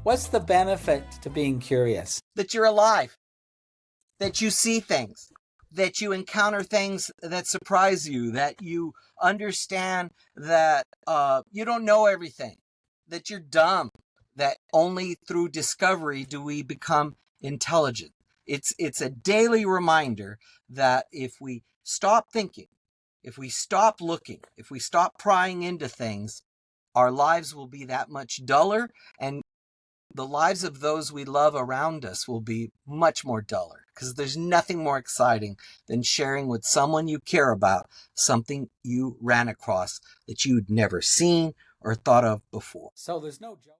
What's the benefit to being curious? That you're alive, that you see things, that you encounter things that surprise you, that you understand that you don't know everything, that you're dumb, that only through discovery do we become intelligent. It's a daily reminder that if we stop thinking, if we stop looking, if we stop prying into things, our lives will be that much duller, and the lives of those we love around us will be much more duller, because there's nothing more exciting than sharing with someone you care about something you ran across that you'd never seen or thought of before. So there's no joke.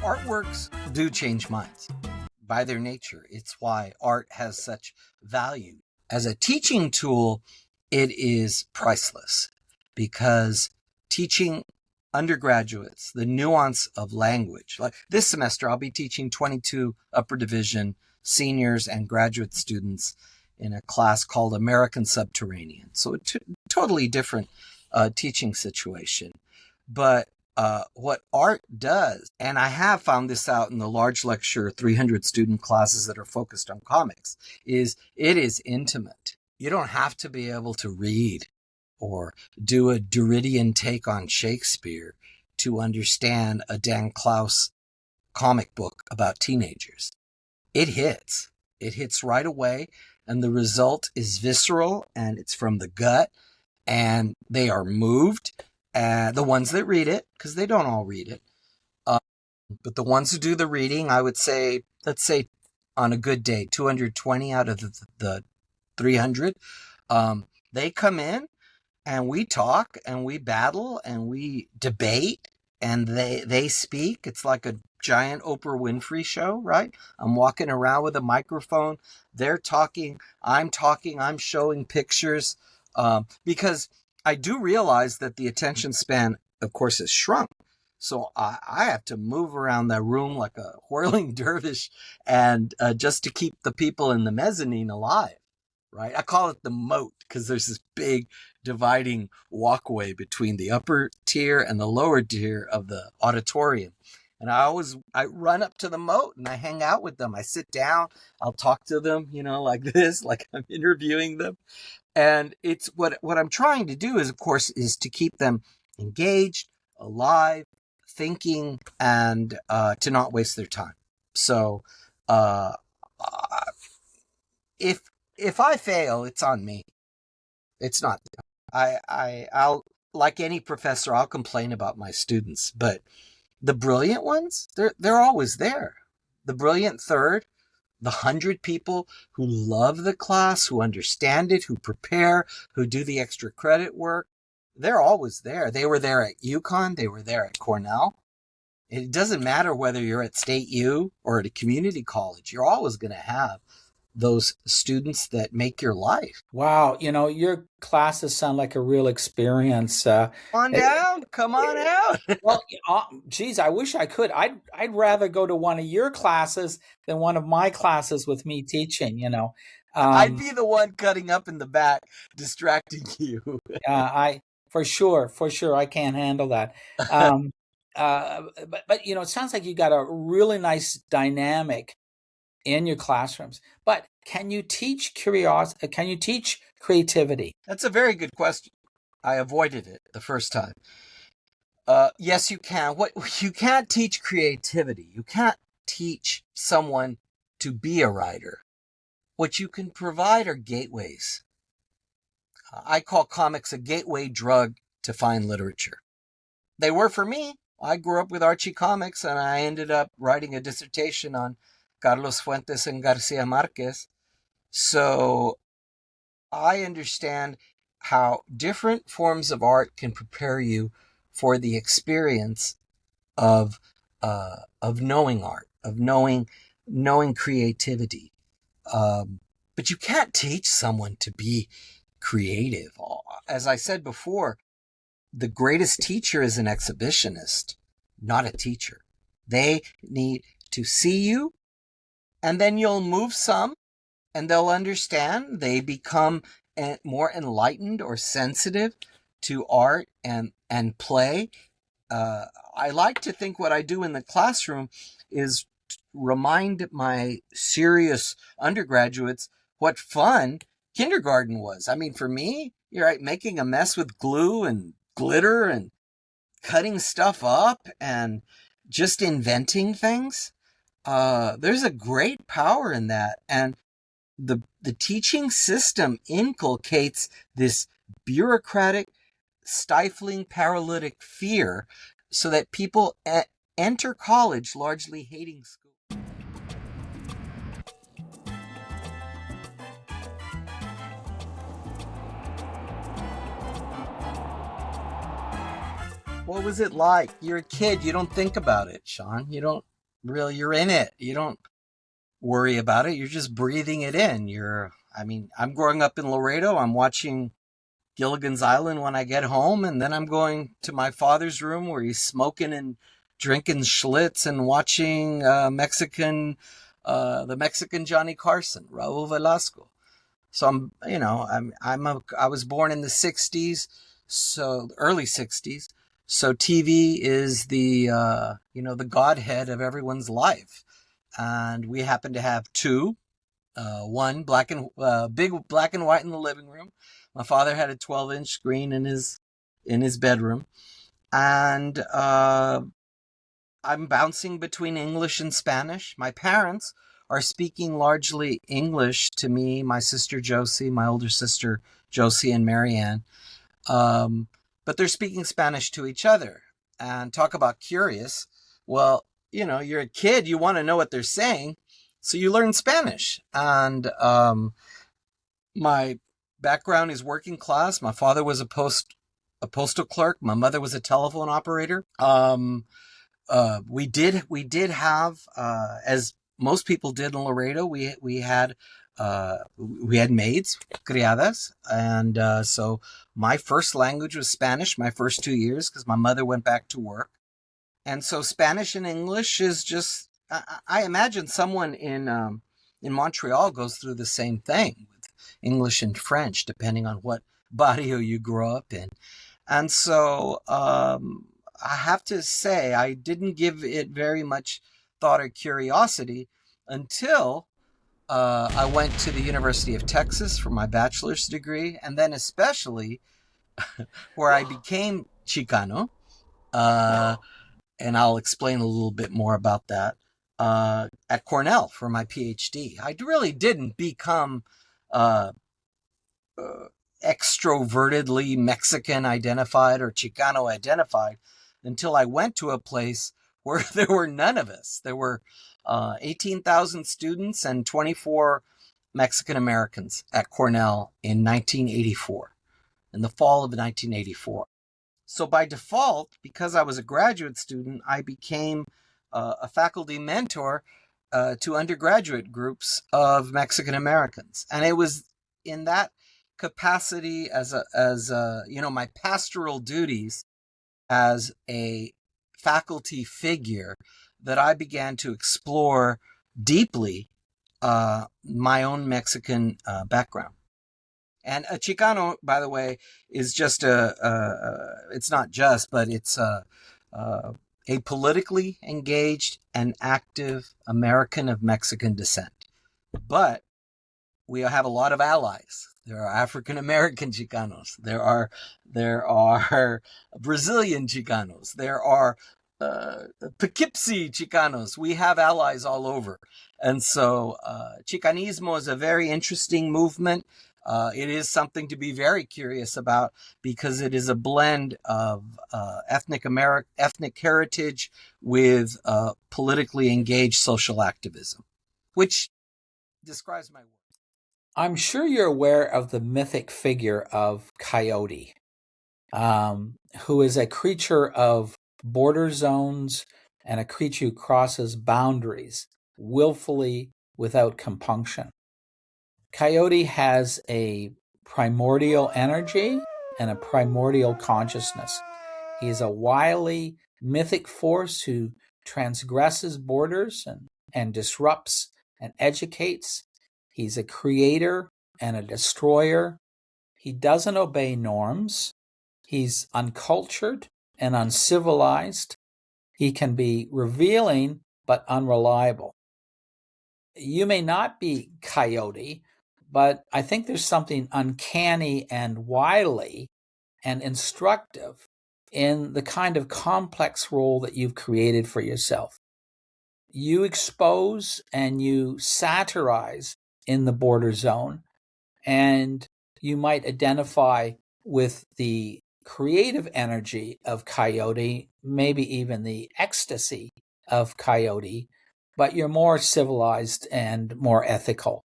Artworks do change minds by their nature. It's why art has such value. As a teaching tool, it is priceless, because teaching undergraduates the nuance of language. Like this semester, I'll be teaching 22 upper division seniors and graduate students in a class called American Subterranean. So a totally different teaching situation. But what art does, and I have found this out in the large lecture 300 student classes that are focused on comics, is it is intimate. You don't have to be able to read or do a Derridian take on Shakespeare to understand a Dan Clowes comic book about teenagers. It hits right away, and the result is visceral, and it's from the gut, and they are moved. The ones that read it, because they don't all read it, but the ones who do the reading, I would say, let's say on a good day, 220 out of the 300, they come in and we talk and we battle and we debate and they speak. It's like a giant Oprah Winfrey show, right? I'm walking around with a microphone. They're talking, I'm showing pictures, because I do realize that the attention span, of course, has shrunk. So I have to move around that room like a whirling dervish, and just to keep the people in the mezzanine alive, right? I call it the moat, because there's this big dividing walkway between the upper tier and the lower tier of the auditorium. And I run up to the moat and I hang out with them. I sit down, I'll talk to them, like this, like I'm interviewing them. And it's what I'm trying to do is, of course, is to keep them engaged, alive, thinking, and to not waste their time. So if I fail, it's on me. It's not them. I'll, like any professor, I'll complain about my students, but the brilliant ones, they're always there. The brilliant third, the 100 people who love the class, who understand it, who prepare, who do the extra credit work, they're always there. They were there at UConn. They were there at Cornell. It doesn't matter whether you're at State U or at a community college. You're always going to have those students that make your life. Wow. Your classes sound like a real experience. Come on down. Come on out. Well, geez, I wish I could. I'd rather go to one of your classes than one of my classes with me teaching, I'd be the one cutting up in the back, distracting you. For sure. I can't handle that. But it sounds like you got a really nice dynamic in your classrooms. But can you teach curiosity? Can you teach creativity? That's a very good question. I avoided it the first time. Yes, you can. You can't teach creativity. You can't teach someone to be a writer. What you can provide are gateways. I call comics a gateway drug to fine literature. They were for me. I grew up with Archie comics, and I ended up writing a dissertation on Carlos Fuentes and Garcia Marquez. So I understand how different forms of art can prepare you for the experience of knowing art, of knowing creativity. But you can't teach someone to be creative. As I said before, the greatest teacher is an exhibitionist, not a teacher. They need to see you, and then you'll move some, and they'll understand. They become more enlightened or sensitive to art and play. I like to think what I do in the classroom is remind my serious undergraduates what fun kindergarten was. I mean, for me, you're right, making a mess with glue and glitter and cutting stuff up and just inventing things. There's a great power in that. And the teaching system inculcates this bureaucratic, stifling, paralytic fear so that people enter college largely hating school. What was it like? You're a kid. You don't think about it, Shawn. You don't really, you're in it. You don't worry about it. You're just breathing it in. I'm growing up in Laredo. I'm watching Gilligan's Island when I get home, and then I'm going to my father's room where he's smoking and drinking Schlitz and watching the Mexican Johnny Carson, Raul Velasco. So I was born in the '60s, so early '60s. So TV is the godhead of everyone's life, and we happen to have two. One big black and white in the living room. My father had a 12-inch screen in his bedroom, and I'm bouncing between English and Spanish. My parents are speaking largely English to me, my sister Josie, my older sister Josie, and Marianne. But they're speaking Spanish to each other. And talk about curious. Well, you're a kid, you want to know what they're saying, so you learn Spanish. And my background is working class. My father was a postal clerk. My mother was a telephone operator. We did have, as most people did in Laredo, we had maids, criadas, and so my first language was Spanish. My first 2 years, because my mother went back to work, and so Spanish and English is just. I imagine someone in Montreal goes through the same thing with English and French, depending on what barrio you grow up in. And so I have to say, I didn't give it very much thought or curiosity until I went to the University of Texas for my bachelor's degree, and then especially where I became Chicano. Uh, and I'll explain a little bit more about that. At Cornell for my PhD. I really didn't become uh, extrovertedly Mexican identified or Chicano identified until I went to a place where there were none of us. There were 18,000 students and 24 Mexican Americans at Cornell in 1984, in the fall of 1984. So by default, because I was a graduate student, I became a faculty mentor to undergraduate groups of Mexican Americans. And it was in that capacity as my pastoral duties as a faculty figure that I began to explore deeply my own Mexican background. And a Chicano, by the way, is just it's not just, but it's a politically engaged and active American of Mexican descent. But we have a lot of allies. There are African American Chicanos. There are Brazilian Chicanos. There are Poughkeepsie Chicanos. We have allies all over. And so chicanismo is a very interesting movement. It is something to be very curious about because it is a blend of ethnic heritage with politically engaged social activism, which describes my work. I'm sure you're aware of the mythic figure of Coyote, who is a creature of border zones and a creature who crosses boundaries willfully without compunction. Coyote has a primordial energy and a primordial consciousness. He is a wily, mythic force who transgresses borders and disrupts and educates. He's a creator and a destroyer. He doesn't obey norms. He's uncultured and uncivilized. He can be revealing but unreliable. You may not be Coyote, but I think there's something uncanny and wily and instructive in the kind of complex role that you've created for yourself. You expose and you satirize in the border zone, and you might identify with the creative energy of Coyote, maybe even the ecstasy of Coyote, but you're more civilized and more ethical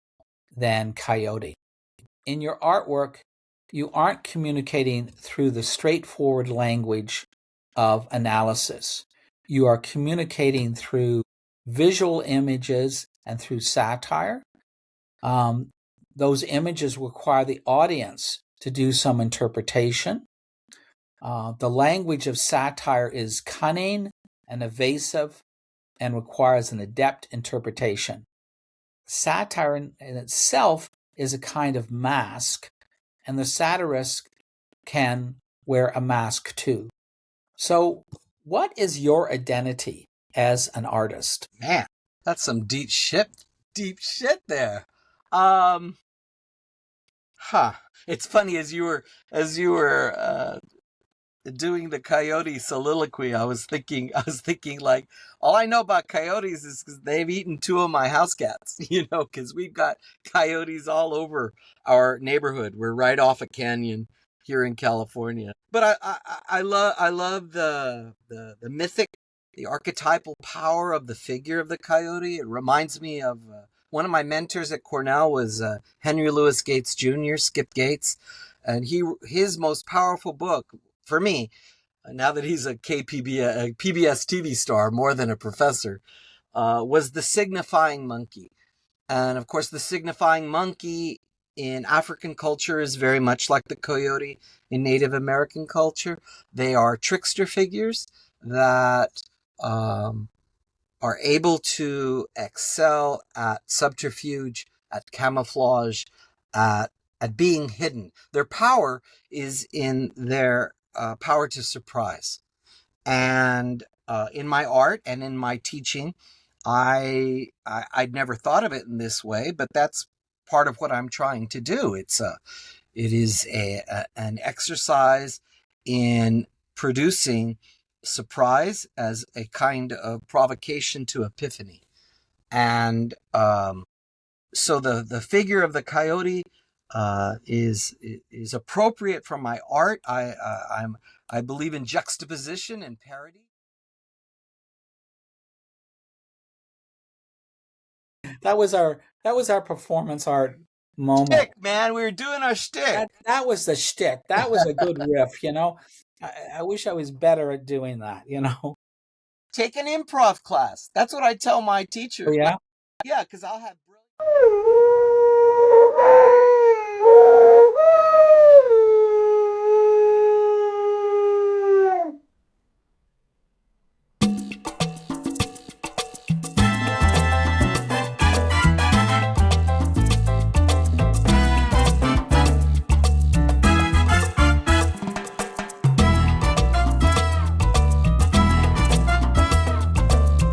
than Coyote. In your artwork, you aren't communicating through the straightforward language of analysis. You are communicating through visual images and through satire. Those images require the audience to do some interpretation. The language of satire is cunning and evasive and requires an adept interpretation. Satire in itself is a kind of mask, and the satirist can wear a mask too. So, what is your identity as an artist? Man, that's some deep shit there. It's funny, as you were doing the Coyote soliloquy, I was thinking like, all I know about coyotes is because they've eaten two of my house cats, because we've got coyotes all over our neighborhood. We're right off a canyon here in California. But I love the mythic, the archetypal power of the figure of the coyote. It reminds me of one of my mentors at Cornell was Henry Louis Gates Jr., Skip Gates, and his most powerful book for me, now that he's a PBS TV star more than a professor, was The Signifying Monkey. And of course, the signifying monkey in African culture is very much like the coyote in Native American culture. They are trickster figures that are able to excel at subterfuge, at camouflage, at being hidden. Their power is in their power to surprise. And in my art and in my teaching, I'd never thought of it in this way, but that's part of what I'm trying to do. It is an exercise in producing surprise as a kind of provocation to epiphany. And so the figure of the coyote is appropriate for my art. I believe in juxtaposition and parody. That was our performance art moment. Shtick, man, we were doing our shtick. That was the shtick. That was a good riff. I wish I was better at doing that. Take an improv class. That's what I tell my teachers. Oh, yeah. Yeah, because I'll have.